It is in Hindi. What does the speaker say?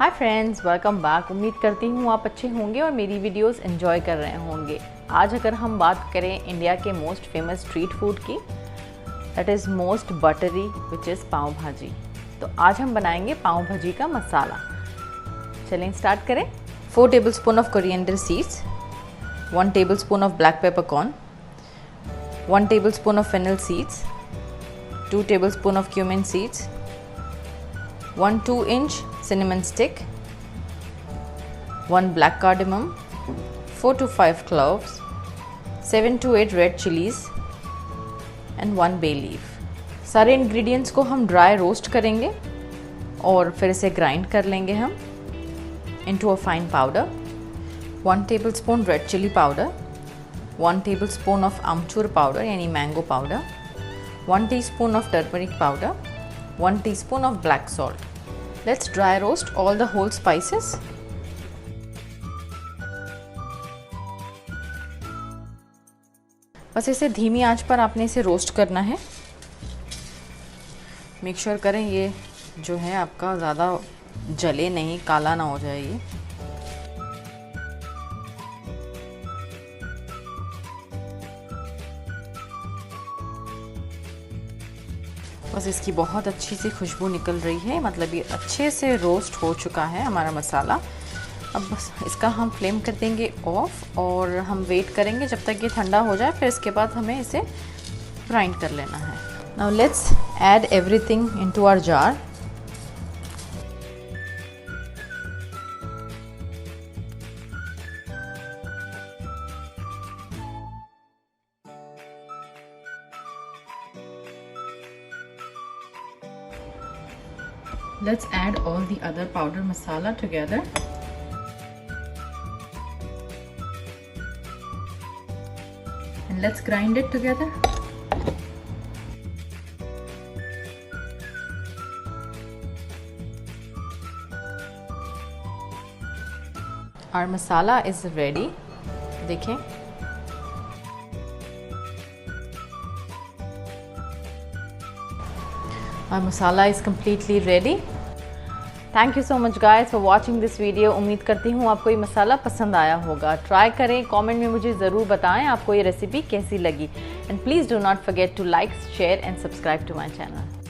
Hi friends, welcome back. उम्मीद करती हूँ आप अच्छे होंगे और मेरी वीडियोस एंजॉय कर रहे होंगे। आज अगर हम बात करें इंडिया के मोस्ट फेमस स्ट्रीट फूड की, that is most buttery which is pav bhaji. तो आज हम बनाएंगे पाव भाजी का मसाला। चलें स्टार्ट करें। 4 tablespoon of coriander seeds, 1 tablespoon of black peppercorn, 1 tablespoon of fennel seeds, 2 tablespoon of cumin seeds, 1 2-inch cinnamon stick, 1 black cardamom, 4 to 5 cloves, 7 to 8 red chilies and 1 bay leaf। सारे इंग्रेडिएंट्स को हम ड्राई रोस्ट करेंगे और फिर इसे ग्राइंड कर लेंगे हम into a fine powder. 1 tablespoon red chilli powder, 1 tablespoon of amchur powder यानी mango powder, 1 teaspoon of turmeric powder, 1 teaspoon of black salt। Let's dry roast all the whole spices। बस इसे धीमी आंच पर आपने इसे रोस्ट करना है। मेक श्योर करें ये जो है आपका ज़्यादा जले नहीं, काला ना हो जाए ये। बस इसकी बहुत अच्छी सी खुशबू निकल रही है, मतलब ये अच्छे से रोस्ट हो चुका है हमारा मसाला। अब बस इसका हम फ्लेम कर देंगे ऑफ और हम वेट करेंगे जब तक ये ठंडा हो जाए, फिर इसके बाद हमें इसे ग्राइंड कर लेना है। Now let's add everything into our jar. Let's add all the other powder masala together. And let's grind it together. Our masala is ready. देखें, our masala is completely ready। Thank you so much guys for watching this video. उम्मीद करती हूँ आपको ये मसाला पसंद आया होगा। ट्राई करें, कमेंट में मुझे ज़रूर बताएं आपको ये रेसिपी कैसी लगी। And please do not forget to like, share and subscribe to my channel.